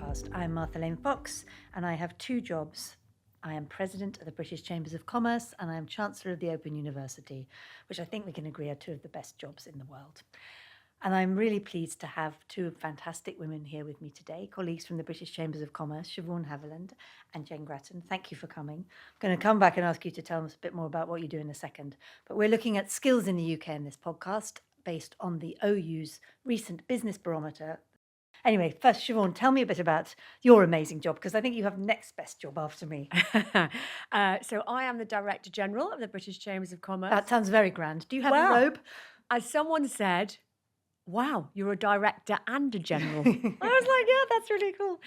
podcast. I'm Martha Lane Fox, and I have two jobs. I am President of the British Chambers of Commerce, and I am Chancellor of the Open University, which I think we can agree are two of the best jobs in the world. And I'm really pleased to have two fantastic women here with me today, colleagues from the British Chambers of Commerce, Shevaun Haviland and Jane Gratton. Thank you for coming. I'm going to come back and ask you to tell us a bit more about what you do in a second. But we're looking at skills in the UK in this podcast, based on the OU's recent business barometer. Anyway, first, Shevaun, tell me a bit about your amazing job, because I think you have next best job after me. So I am the Director General of the British Chambers of Commerce. That sounds very grand. Do you have a Well, robe? As someone said, wow, you're a director and a general. I was like, yeah, that's really cool.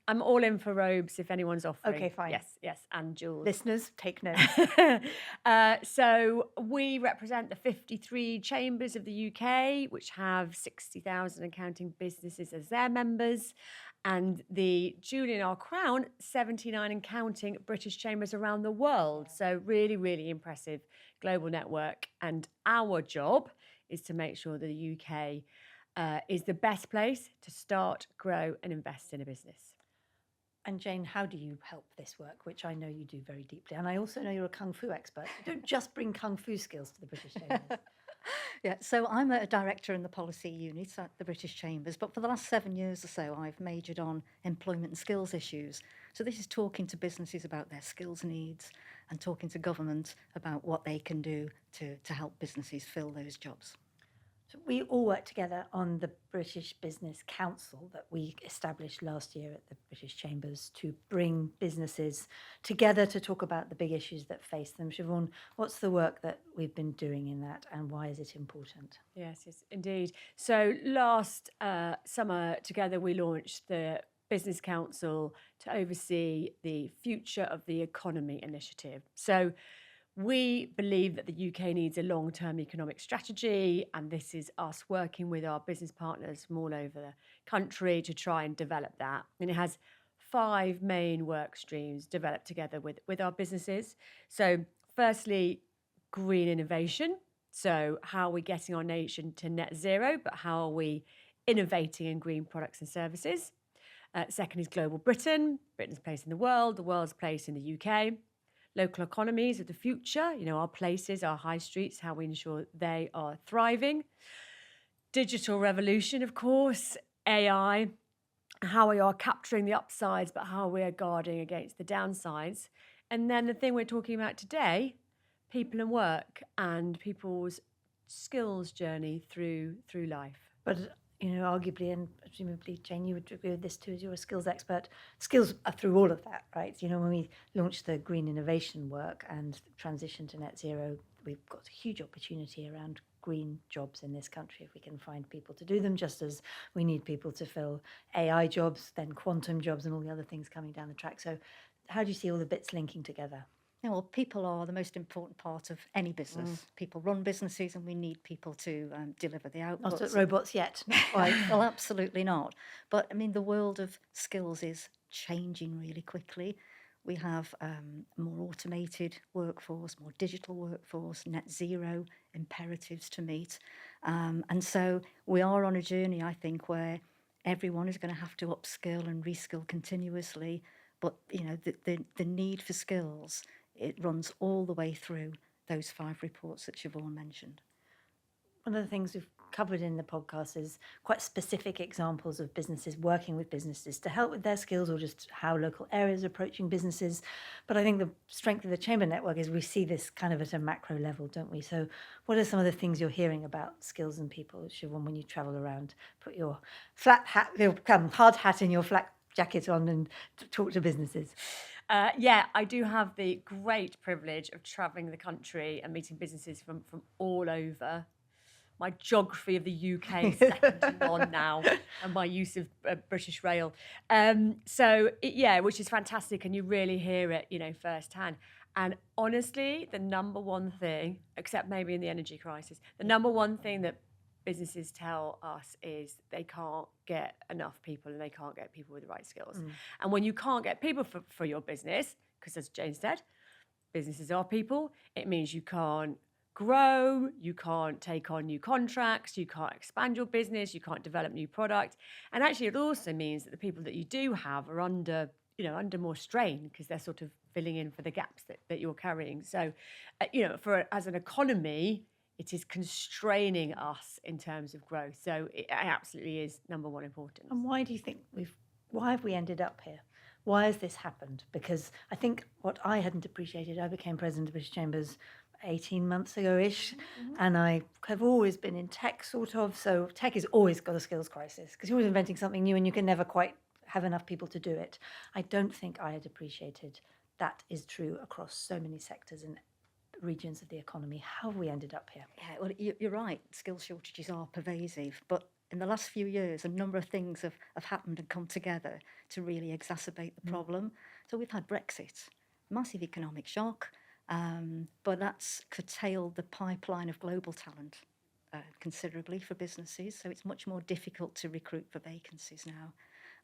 I'm all in for robes if anyone's offering. Okay, fine. Yes, and jewels. Listeners, take note. So we represent the 53 chambers of the UK, which have 60,000 and counting businesses as their members, and the jewel in our crown, 79 and counting British chambers around the world. So really, really impressive global network. And our job is to make sure that the UK is the best place to start, grow and invest in a business. And Jane, how do you help this work, which I know you do very deeply? And I also know you're a Kung Fu expert. You don't just bring Kung Fu skills to the British Chambers. Yeah, so I'm a director in the policy unit at the British Chambers, but for the last 7 years or so, I've majored on employment and skills issues. So this is talking to businesses about their skills needs and talking to government about what they can do to help businesses fill those jobs. So we all work together on the British Business Council that we established last year at the British Chambers to bring businesses together to talk about the big issues that face them. Shevaun, what's the work that we've been doing in that, and why is it important? Yes, indeed. So last summer, together we launched the Business Council to oversee the Future of the Economy initiative. So we believe that the UK needs a long-term economic strategy, and this is us working with our business partners from all over the country to try and develop that. And it has 5 main work streams developed together with our businesses. So firstly, green innovation. So how are we getting our nation to net zero, but how are we innovating in green products and services? Second is global Britain, Britain's place in the world's place in the UK. Local economies of the future, our places, our high streets, how we ensure they are thriving. Digital revolution, of course, AI, how we are capturing the upsides, but how we are guarding against the downsides. And then the thing we're talking about today, people and work and people's skills journey through life. But arguably, and presumably, Jane, you would agree with this too, as you're a skills expert, skills are through all of that, right? When we launched the green innovation work and transition to net zero, we've got a huge opportunity around green jobs in this country if we can find people to do them, just as we need people to fill AI jobs, then quantum jobs and all the other things coming down the track. So how do you see all the bits linking together? Yeah, well, people are the most important part of any business. People run businesses and we need people to deliver the outputs. Not robots yet, not quite. Well, absolutely not. But the world of skills is changing really quickly. We have more automated workforce, more digital workforce, net zero imperatives to meet. And so we are on a journey, I think, where everyone is going to have to upskill and reskill continuously. But, the need for skills, it runs all the way through those 5 reports that Shevaun mentioned. One of the things we've covered in the podcast is quite specific examples of businesses working with businesses to help with their skills, or just how local areas are approaching businesses. But I think the strength of the Chamber Network is we see this kind of at a macro level, don't we? So what are some of the things you're hearing about skills and people, Shevaun, when you travel around? Put your hard hat and your flat jacket on and talk to businesses. I do have the great privilege of travelling the country and meeting businesses from all over. My geography of the UK is second to none now, and my use of British Rail. Which is fantastic, and you really hear it, firsthand. And honestly, the number one thing, except maybe in the energy crisis, the number one thing that businesses tell us is they can't get enough people, and they can't get people with the right skills. And when you can't get people for your business, because as Jane said, businesses are people, it means you can't grow, you can't take on new contracts, you can't expand your business, you can't develop new product. And actually it also means that the people that you do have are under, under more strain because they're sort of filling in for the gaps that you're carrying. So, as an economy, it is constraining us in terms of growth. So it absolutely is number one importance. And why do you think why have we ended up here? Why has this happened? Because I think what I hadn't appreciated, I became president of British Chambers 18 months ago-ish, and I have always been in tech, sort of. So tech has always got a skills crisis because you're always inventing something new and you can never quite have enough people to do it. I don't think I had appreciated that is true across so many sectors and regions of the economy. How have we ended up here? Yeah, well, you're right. Skills shortages are pervasive, but in the last few years, a number of things have happened and come together to really exacerbate the problem. So we've had Brexit, massive economic shock, but that's curtailed the pipeline of global talent considerably for businesses. So it's much more difficult to recruit for vacancies now.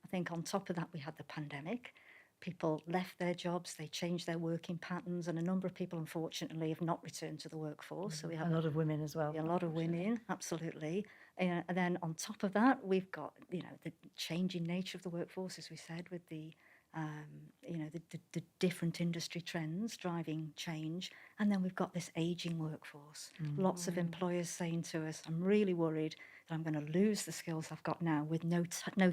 I think on top of that, we had the pandemic. People left their jobs, they changed their working patterns, and a number of people, unfortunately, have not returned to the workforce. So we have A lot of women as well. a lot of women, absolutely. And then on top of that, we've got, the changing nature of the workforce, as we said, with the different industry trends driving change. And then we've got this aging workforce. Lots of employers saying to us, I'm really worried that I'm going to lose the skills I've got now with no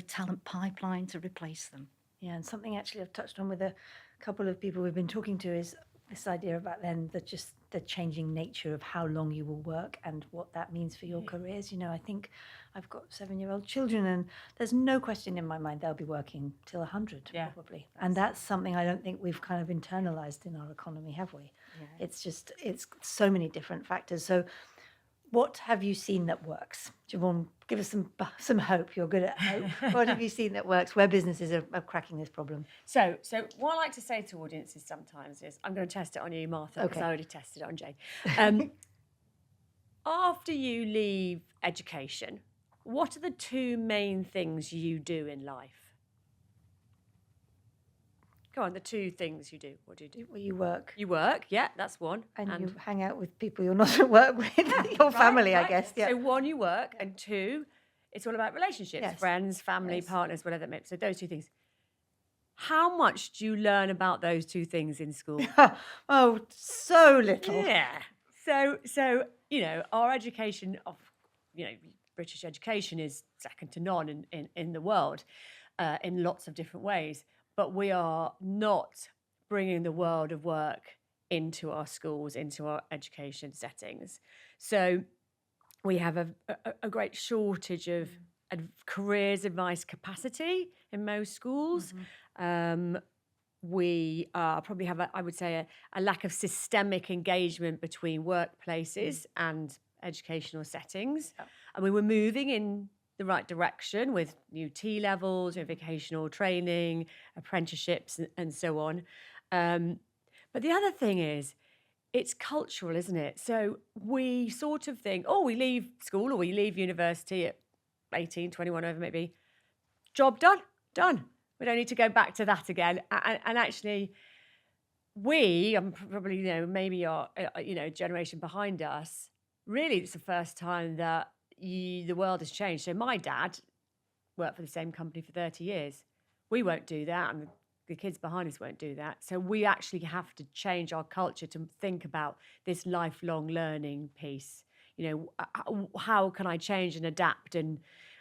talent pipeline to replace them. Yeah, and something actually I've touched on with a couple of people we've been talking to is this idea about then the changing nature of how long you will work and what that means for your careers. I think I've got 7-year-old children and there's no question in my mind they'll be working till 100 probably. And that's something I don't think we've kind of internalized in our economy, have we? Yeah. It's so many different factors. So what have you seen that works? Shevaun, give us some hope. You're good at hope. What have you seen that works where businesses are cracking this problem? So what I like to say to audiences sometimes is, I'm going to test it on you, Martha, because I already tested it on Jane. After you leave education, what are the two main things you do in life? Go on, the two things you do. What do you do? Well, you work. You work, yeah, that's one. And you hang out with people you're not at work with, your family, right. I guess. Yeah. So one, you work, and two, it's all about relationships, friends, family, partners, whatever that may be. So those two things. How much do you learn about those two things in school? Oh, so little. Yeah. So our education of, British education is second to none in the world in lots of different ways. But we are not bringing the world of work into our schools, into our education settings. So we have a great shortage of careers advice capacity in most schools. We probably have, I would say, a lack of systemic engagement between workplaces and educational settings. And we were moving in the right direction with new T-levels, vocational training, apprenticeships, and so on. But the other thing is, it's cultural, isn't it? So we sort of think, we leave school or we leave university at 18, 21, whatever it may be. Job done. We don't need to go back to that again. And actually, I'm probably, maybe our, generation behind us, really it's the first time that the world has changed. So my dad worked for the same company for 30 years. We won't do that, and the kids behind us won't do that. So we actually have to change our culture to think about this lifelong learning piece. How can I change and adapt and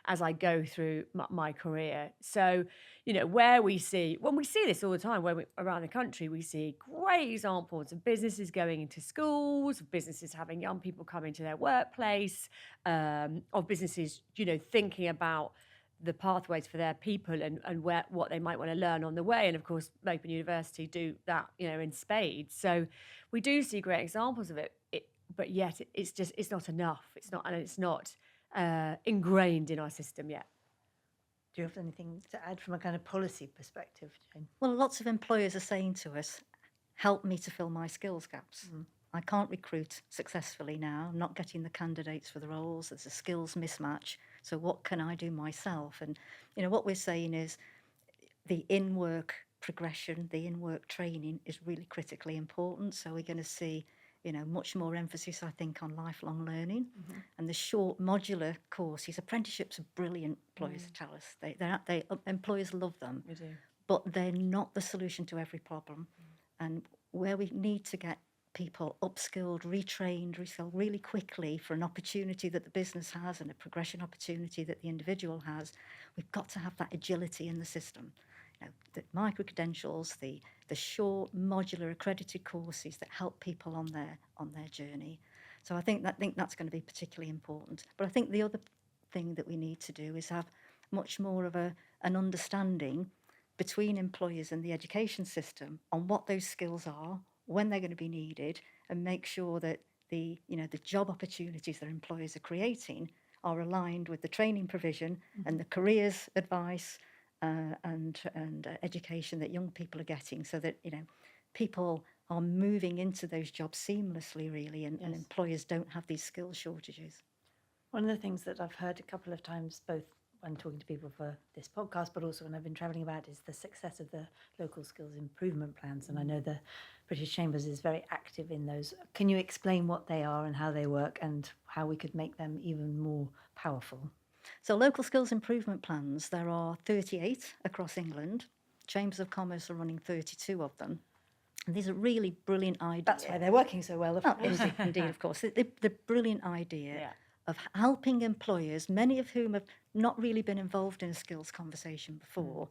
as I go through my career? So, when we see this all the time, around the country, we see great examples of businesses going into schools, of businesses having young people come into their workplace, of businesses, thinking about the pathways for their people and what they might want to learn on the way. And of course, Open University do that, in spades. So we do see great examples of it, but yet it's not enough. It's not ingrained in our system yet. Do you have anything to add from a kind of policy perspective, Jane? Well, lots of employers are saying to us, help me to fill my skills gaps. I can't recruit successfully now. I'm not getting the candidates for the roles. There's a skills mismatch. So what can I do myself? And, what we're saying is the in-work progression, the in-work training is really critically important. So we're going to see, much more emphasis, I think, on lifelong learning. And the short modular courses, apprenticeships are brilliant, employers tell us. Employers love them, We do. but they're not the solution to every problem. And where we need to get people upskilled, retrained, reskilled really quickly for an opportunity that the business has and a progression opportunity that the individual has, we've got to have that agility in the system. The micro-credentials, the short, modular, accredited courses that help people on their journey. So I think that's going to be particularly important. But I think the other thing that we need to do is have much more of an understanding between employers and the education system on what those skills are, when they're going to be needed, and make sure that the job opportunities that employers are creating are aligned with the training provision and the careers advice and education that young people are getting, so that people are moving into those jobs seamlessly, really, and employers don't have these skill shortages. One of the things that I've heard a couple of times, both when talking to people for this podcast, but also when I've been travelling about, is the success of the local skills improvement plans. And I know the British Chambers is very active in those. Can you explain what they are and how they work and how we could make them even more powerful? So local skills improvement plans, there are 38 across England. Chambers of Commerce are running 32 of them. And these are really brilliant ideas. That's why they're working so well, of course. Indeed, of course. The brilliant idea of helping employers, many of whom have not really been involved in a skills conversation before,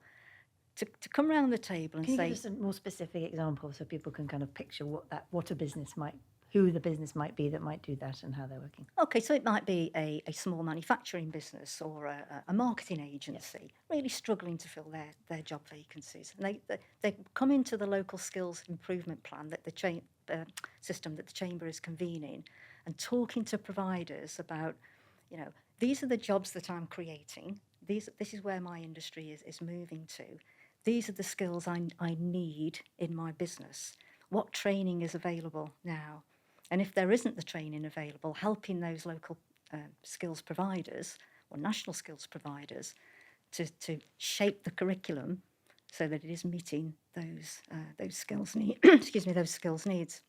to come around the table and Can you say... give us a more specific example so people can kind of picture who the business might be that might do that and how they're working? Okay, so it might be a small manufacturing business or a marketing agency really struggling to fill their job vacancies. And they come into the local skills improvement plan that the system that the Chamber is convening and talking to providers about, these are the jobs that I'm creating. This is where my industry is moving to. These are the skills I need in my business. What training is available now? And if there isn't the training available, helping those local skills providers or national skills providers to shape the curriculum so that it is meeting those skills needs. Those skills needs.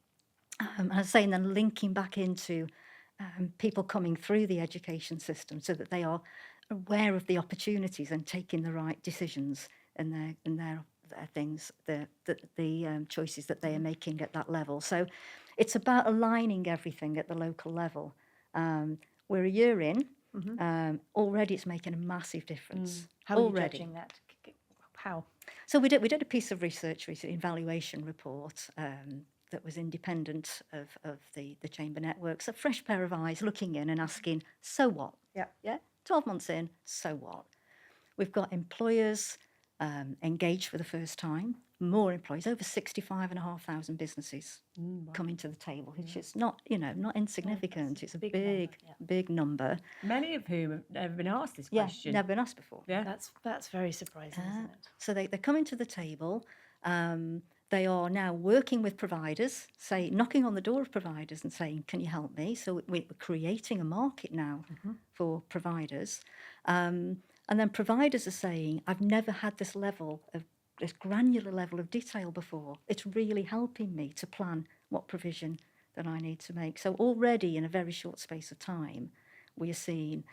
And I was saying, then linking back into people coming through the education system so that they are aware of the opportunities and taking the right decisions in their things, the choices that they are making at that level. So it's about aligning everything at the local level. We're a year in. Already it's making a massive difference. How are you judging that? How? So we did a piece of research recently, an evaluation report that was independent of the Chamber network. So a fresh pair of eyes looking in and asking, so what? Yeah. 12 months in, so what? We've got employers engaged for the first time, more employees, over 65,500 businesses coming to the table, which is not insignificant. It's a big number. Many of whom have never been asked this question. Never been asked before. Yeah, that's very surprising, isn't it? So they're coming to the table. They are now working with providers, knocking on the door of providers and saying, can you help me? So we're creating a market now for providers. And then providers are saying, I've never had this granular level of detail before. It's really helping me to plan what provision that I need to make. So already in a very short space of time, we are seeing,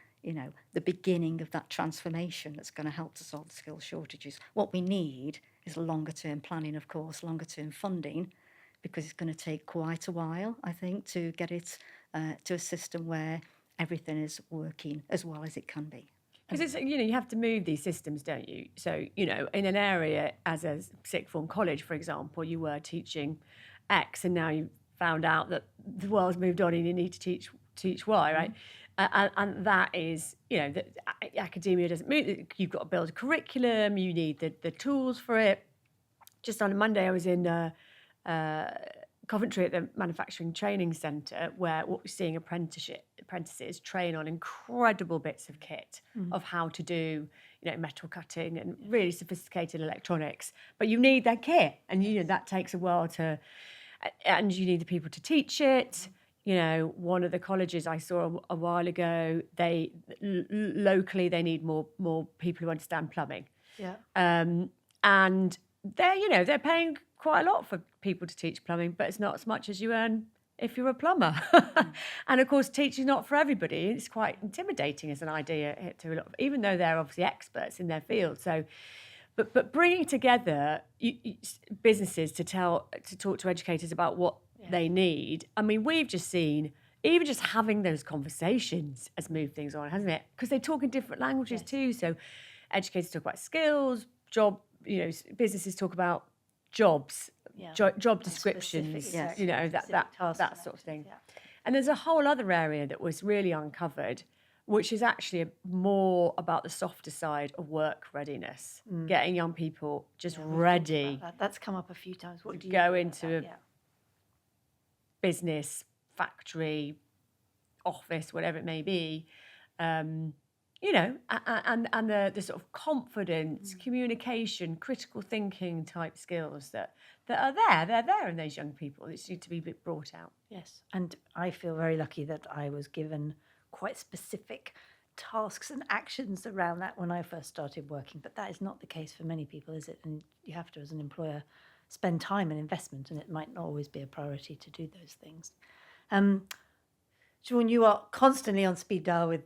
the beginning of that transformation that's going to help to solve the skills shortages. What we need is longer term planning, of course, longer term funding, because it's going to take quite a while, I think, to get it to a system where everything is working as well as it can be. Because you have to move these systems, don't you? So, in an area as a sixth form college, for example, you were teaching X and now you found out that the world's moved on and you need to teach Y, right? And that is, that academia doesn't move. You've got to build a curriculum. You need the tools for it. Just on a Monday, I was in Coventry at the Manufacturing Training Centre, where what we're seeing apprentices train on incredible bits of kit of how to do, metal cutting and really sophisticated electronics. But you need that kit, and that takes a while and you need the people to teach it. One of the colleges I saw a while ago, locally they need more people who understand plumbing. Yeah. And they're paying quite a lot for people to teach plumbing, but it's not as much as you earn if you're a plumber. And of course, teaching's not for everybody. It's quite intimidating as an idea to a lot of, even though they're obviously experts in their field. So, but bringing together businesses to talk to educators about what they need. I mean, we've just seen even just having those conversations has moved things on, hasn't it? Because they talk in different languages too. So, educators talk about skills, businesses talk about jobs, job descriptions, that sort of thing. And there's a whole other area that was really uncovered, which is actually more about the softer side of work readiness, getting young people just ready. That's come up a few times. What do you go into a business, factory, office, whatever it may be, and the sort of confidence, communication, critical thinking type skills that are there. They're there in those young people. They just need to be brought out. Yes, and I feel very lucky that I was given quite specific tasks and actions around that when I first started working. But that is not the case for many people, is it? And you have to, as an employer, spend time and investment, and it might not always be a priority to do those things. Shevaun, you are constantly on speed dial with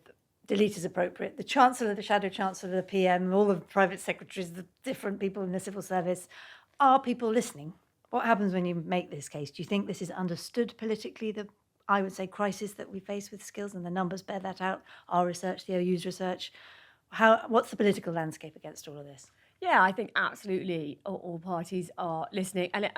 delete as appropriate. The Chancellor, the Shadow Chancellor, the PM, all the private secretaries, the different people in the civil service. Are people listening? What happens when you make this case? Do you think this is understood politically, I would say, crisis that we face with skills, and the numbers bear that out? Our research, the OU's research. What's the political landscape against all of this? Yeah, I think absolutely all parties are listening. And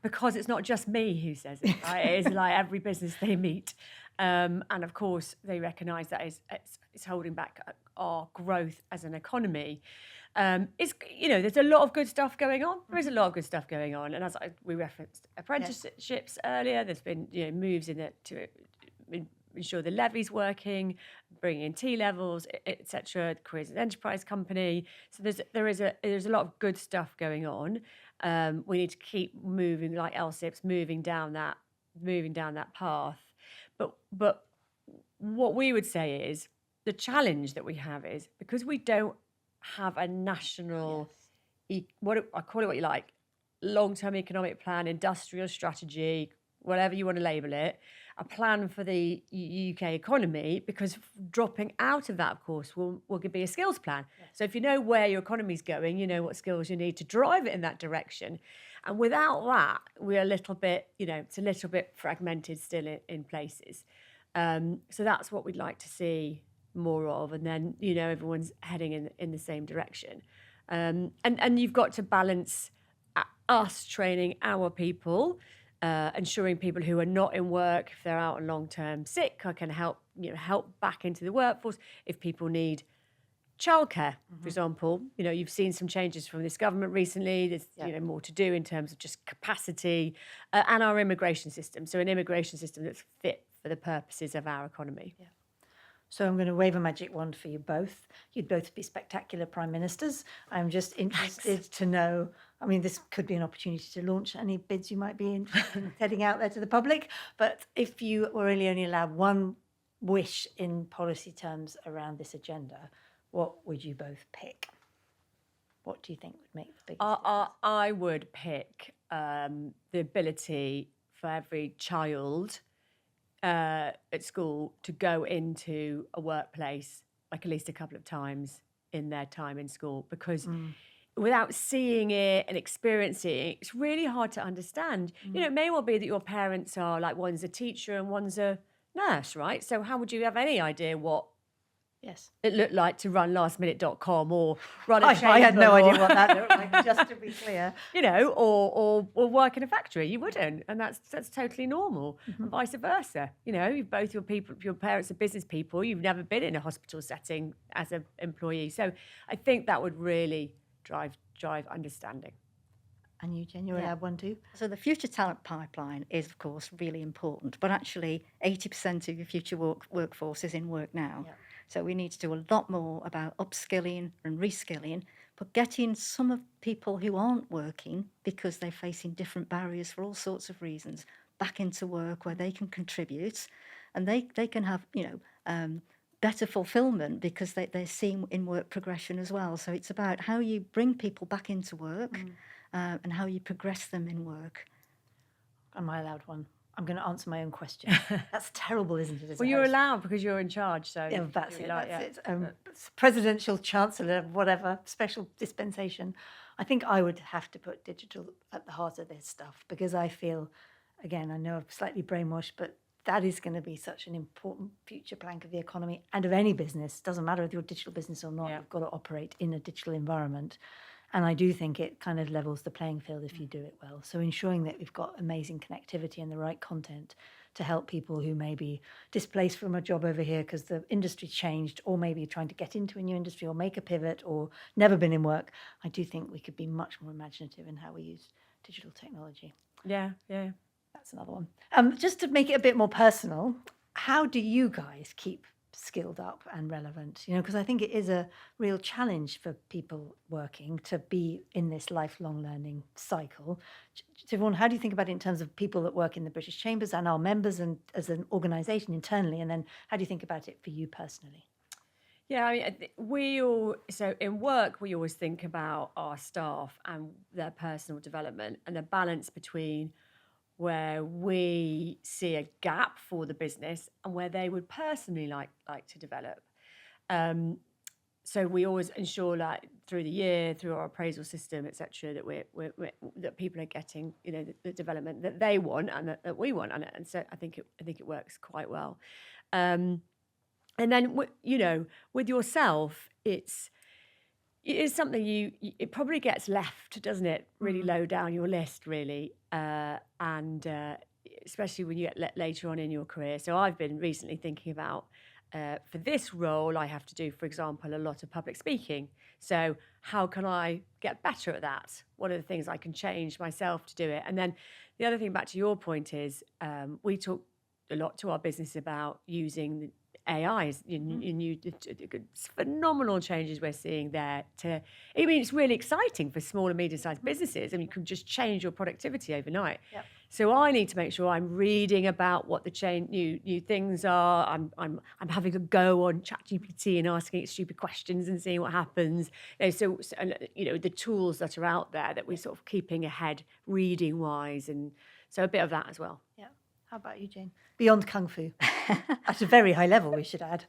because it's not just me who says it, right? It is like every business they meet. And of course, they recognise that it's holding back our growth as an economy. There's a lot of good stuff going on. There is a lot of good stuff going on. And as we referenced apprenticeships earlier, there's been moves in it to ensure the levy's working, bringing in T-levels, etc. Careers and Enterprise Company. So there's a lot of good stuff going on. We need to keep moving, like LSIPs, moving down that path. But what we would say is the challenge that we have is because we don't have a national, I call it what you like, long-term economic plan, industrial strategy, whatever you want to label it, a plan for the UK economy, because dropping out of that, of course, will be a skills plan. Yes. So if you know where your economy's going, you know what skills you need to drive it in that direction. And without that, we're a little bit, it's a little bit fragmented still in places. So that's what we'd like to see more of. And then, everyone's heading in the same direction. And you've got to balance us training our people, ensuring people who are not in work, if they're out on long-term sick, I can help back into the workforce. If people need childcare, for example, you've seen some changes from this government recently. There's more to do in terms of just capacity and our immigration system. So an immigration system that's fit for the purposes of our economy. Yeah. So I'm going to wave a magic wand for you both. You'd both be spectacular prime ministers. I'm just interested to know, this could be an opportunity to launch any bids you might be interested in heading out there to the public. But if you were really only allowed one wish in policy terms around this agenda, what would you both pick? What do you think would make the biggest difference? I would pick the ability for every child at school to go into a workplace like at least a couple of times in their time in school, because without seeing it and experiencing it, it's really hard to understand. It may well be that your parents are like, one's a teacher and one's a nurse, right? So how would you have any idea what it looked like to run lastminute.com or run a chamber? I had no idea what that looked like, just to be clear. Or work in a factory. You wouldn't, and that's totally normal. And vice versa. Both your parents are business people. You've never been in a hospital setting as an employee. So I think that would really drive understanding. And you, Jen, you want to add one too? So the future talent pipeline is, of course, really important. But actually, 80% of your future workforce is in work now. Yeah. So we need to do a lot more about upskilling and reskilling, but getting some of people who aren't working because they're facing different barriers for all sorts of reasons back into work where they can contribute, and they can have better fulfillment because they're seeing in work progression as well. So it's about how you bring people back into work and how you progress them in work. Am I allowed one? I'm going to answer my own question. That's terrible, isn't it? As a Well, you're host? allowed because you're in charge. So Yeah, that's do it. you like- That's yeah. it. Presidential, chancellor, whatever, special dispensation. I think I would have to put digital at the heart of this stuff because I feel, again, I know I'm slightly brainwashed, but that is going to be such an important future plank of the economy and of any business. Doesn't matter if you're a digital business or not, Yeah. you've got to operate in a digital environment. And I do think it kind of levels the playing field if you do it well. So ensuring that we've got amazing connectivity and the right content to help people who may be displaced from a job over here because the industry changed, or maybe trying to get into a new industry or make a pivot or never been in work. I do think we could be much more imaginative in how we use digital technology. Yeah. That's another one. Just to make it a bit more personal, how do you guys keep skilled up and relevant? Because I think it is a real challenge for people working to be in this lifelong learning cycle. Shevaun, how do you think about it in terms of people that work in the British Chambers and our members and as an organisation internally? And then how do you think about it for you personally? Yeah, I mean, so in work, we always think about our staff and their personal development and the balance between where we see a gap for the business and where they would personally like to develop. So we always ensure, like through the year, through our appraisal system, etc., that that people are getting, the development that they want and that we want, and so I think it works quite well. And then with yourself, it is something it probably gets left, doesn't it? Really low down your list, really, and especially when you get later on in your career. So I've been recently thinking about, for this role, I have to do, for example, a lot of public speaking. So how can I get better at that? What are the things I can change myself to do it? And then the other thing, back to your point, is we talk a lot to our business about using AIs, phenomenal changes we're seeing there. It's really exciting for small and medium-sized businesses, and you can just change your productivity overnight. Yep. So I need to make sure I'm reading about what the new things are. I'm having a go on ChatGPT and asking it stupid questions and seeing what happens. So the tools that are out there that we're sort of keeping ahead reading wise, and so a bit of that as well. Yeah. How about you, Jane? Beyond Kung Fu. At a very high level, we should add.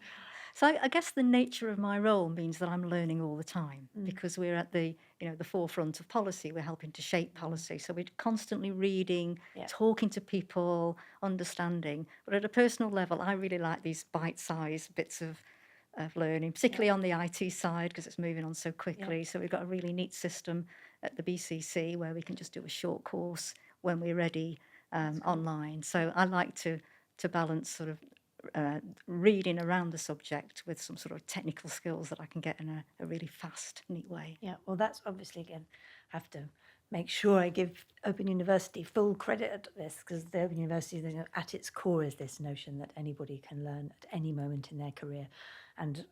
So I guess the nature of my role means that I'm learning all the time because we're at the forefront of policy. We're helping to shape policy. So we're constantly reading, talking to people, understanding. But at a personal level, I really like these bite-sized bits of learning, particularly on the IT side because it's moving on so quickly. So we've got a really neat system at the BCC where we can just do a short course when we're ready online. So I like to balance sort of reading around the subject with some sort of technical skills that I can get in a really fast, neat way. Yeah, well, that's obviously, again, I have to make sure I give Open University full credit at this because the Open University, at its core, is this notion that anybody can learn at any moment in their career. And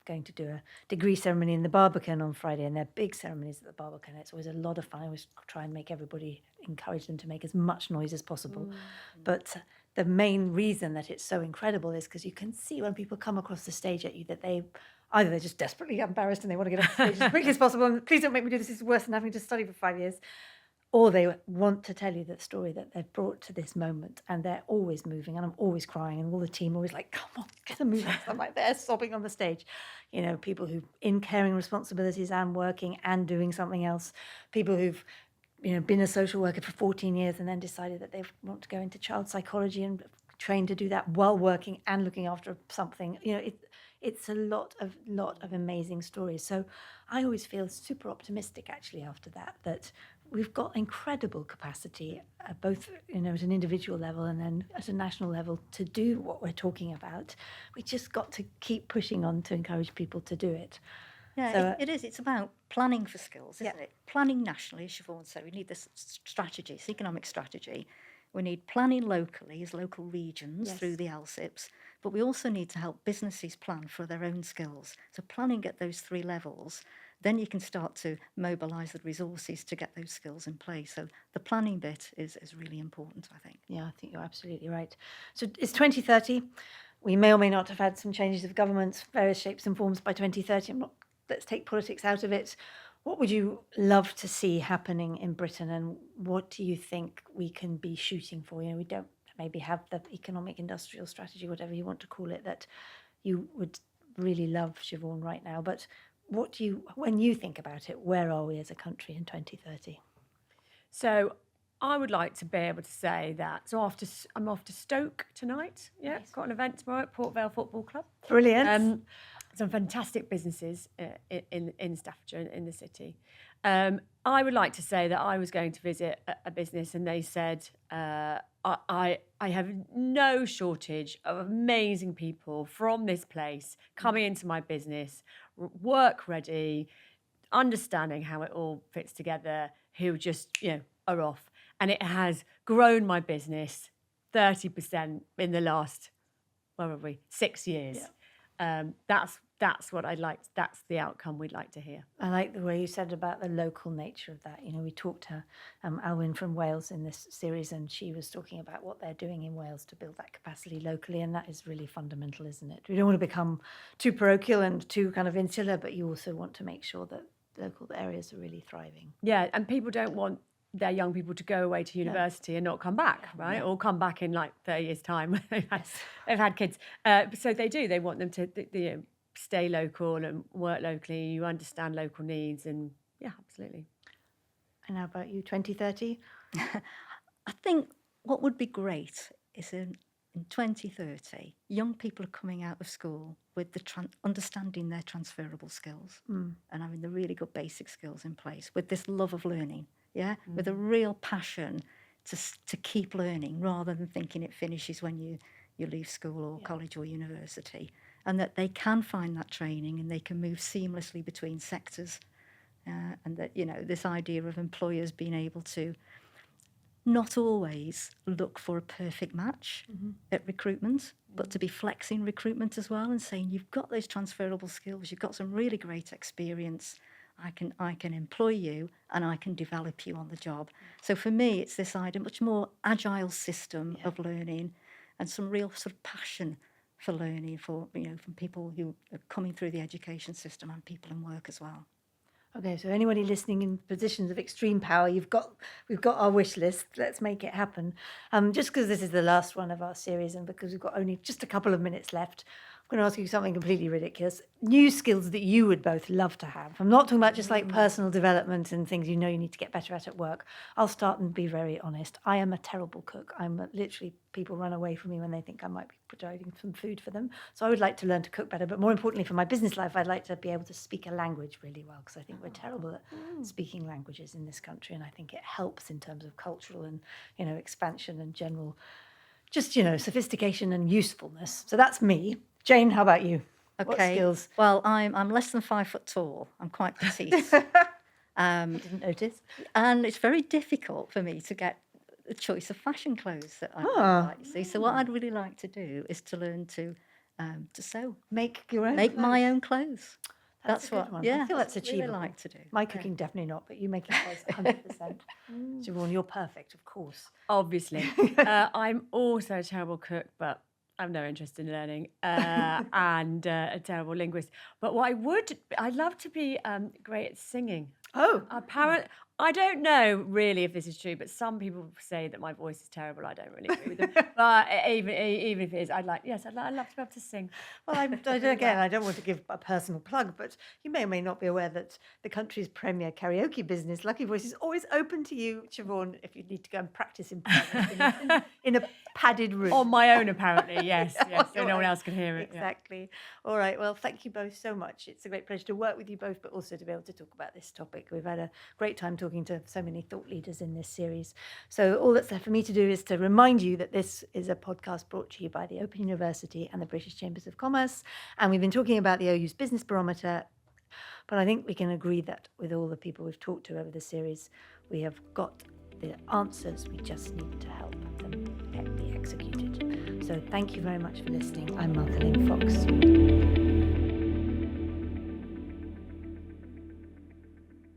going to do a degree ceremony in the Barbican on Friday, and they're big ceremonies at the Barbican. It's always a lot of fun. I always try and encourage them to make as much noise as possible. But the main reason that it's so incredible is because you can see when people come across the stage at you that either they're just desperately embarrassed and they want to get off the stage as quickly as possible, and please don't make me do this is worse than having to study for 5 years, or they want to tell you the story that they've brought to this moment, and they're always moving, and I'm always crying, and all the team are always like, come on, get a move on. I'm like, they're sobbing on the stage. People who in caring responsibilities and working and doing something else, people who've been a social worker for 14 years and then decided that they want to go into child psychology and trained to do that while working and looking after something. It's a lot of amazing stories. So I always feel super optimistic actually after that we've got incredible capacity, both at an individual level and then at a national level, to do what we're talking about. We just got to keep pushing on to encourage people to do it. Yeah, So, it is. It's about planning for skills, isn't it? Planning nationally, as Shevaun said, we need this strategy, it's economic strategy. We need planning locally as local regions through the LSIPs, but we also need to help businesses plan for their own skills. So planning at those three levels, then you can start to mobilise the resources to get those skills in place. So the planning bit is really important, I think. Yeah, I think you're absolutely right. So it's 2030. We may or may not have had some changes of government, various shapes and forms by 2030. Let's take politics out of it. What would you love to see happening in Britain, and what do you think we can be shooting for? We don't maybe have the economic industrial strategy, whatever you want to call it, that you would really love, Shevaun, right now. But when you think about it, where are we as a country in 2030? So I would like to be able to say that. So I'm off to Stoke tonight. Yeah, Nice. got an event tomorrow at Port Vale Football Club. Brilliant. Some fantastic businesses in Staffordshire, in the city. I would like to say that I was going to visit a business, and they said, I have no shortage of amazing people from this place coming into my business, work ready, understanding how it all fits together, who just, are off. And it has grown my business 30% in the last, 6 years. Yeah. That's what I'd like. That's the outcome we'd like to hear. I like the way you said about the local nature of that. We talked to Alwyn from Wales in this series, and she was talking about what they're doing in Wales to build that capacity locally, and that is really fundamental, isn't it? We don't want to become too parochial and too kind of insular, but you also want to make sure that local areas are really thriving. Yeah, and people don't want their young people to go away to university and not come back, right? Yeah. Or come back in like 30 years' time when they've had kids. So they do. They want them to stay local and work locally. You understand local needs, and yeah, absolutely. And how about you, 2030? I think what would be great is in 2030, young people are coming out of school with understanding their transferable skills and having the really good basic skills in place, with this love of learning, with a real passion to keep learning rather than thinking it finishes when you leave school or college or university, and that they can find that training and they can move seamlessly between sectors, and that, this idea of employers being able to not always look for a perfect match at recruitment, but to be flexing recruitment as well and saying, you've got those transferable skills, you've got some really great experience, I can employ you and I can develop you on the job. So for me, it's this idea, much more agile system of learning, and some real sort of passion for learning from people who are coming through the education system and people in work as well. Okay, so anybody listening in positions of extreme power, we've got our wish list. Let's make it happen. Just because this is the last one of our series, and because we've got only just a couple of minutes left, I'm going to ask you something completely ridiculous. New skills that you would both love to have. I'm not talking about just like personal development and things you need to get better at work. I'll start and be very honest. I am a terrible cook. Literally, people run away from me when they think I might be providing some food for them. So I would like to learn to cook better. But more importantly, for my business life, I'd like to be able to speak a language really well, because I think we're terrible at speaking languages in this country. And I think it helps in terms of cultural and, expansion and general, just, sophistication and usefulness. So that's me. Jane, how about you? Okay. What skills? Well, I'm less than 5 foot tall. I'm quite petite. Didn't notice. And it's very difficult for me to get a choice of fashion clothes that I like to see. So what I'd really like to do is to learn to sew. Make your own Make clothes. my own clothes. That's a good one. I feel that's what I'd really achievable. like to do. My cooking definitely not, but you make it close 100%. Shevaun, you're perfect, of course. Obviously. I'm also a terrible cook, but I've no interest in learning, and a terrible linguist. But I'd love to be great at singing. Oh. Apparently, I don't know really if this is true, but some people say that my voice is terrible. I don't really agree with them. But even if it is, I'd love to be able to sing. Well, I don't want to give a personal plug, but you may or may not be aware that the country's premier karaoke business, Lucky Voice, is always open to you, Shevaun, if you need to go and practice in private in a padded room. On my own, apparently, yes, so no one else can hear it. Exactly. All right, well, thank you both so much. It's a great pleasure to work with you both, but also to be able to talk about this topic. We've had a great time talking to so many thought leaders in this series. So all that's left for me to do is to remind you that this is a podcast brought to you by the Open University and the British Chambers of Commerce. And we've been talking about the OU's Business Barometer, but I think we can agree that with all the people we've talked to over the series, we have got the answers. We just need to help them be executed. So thank you very much for listening. I'm Martha Lynn Fox.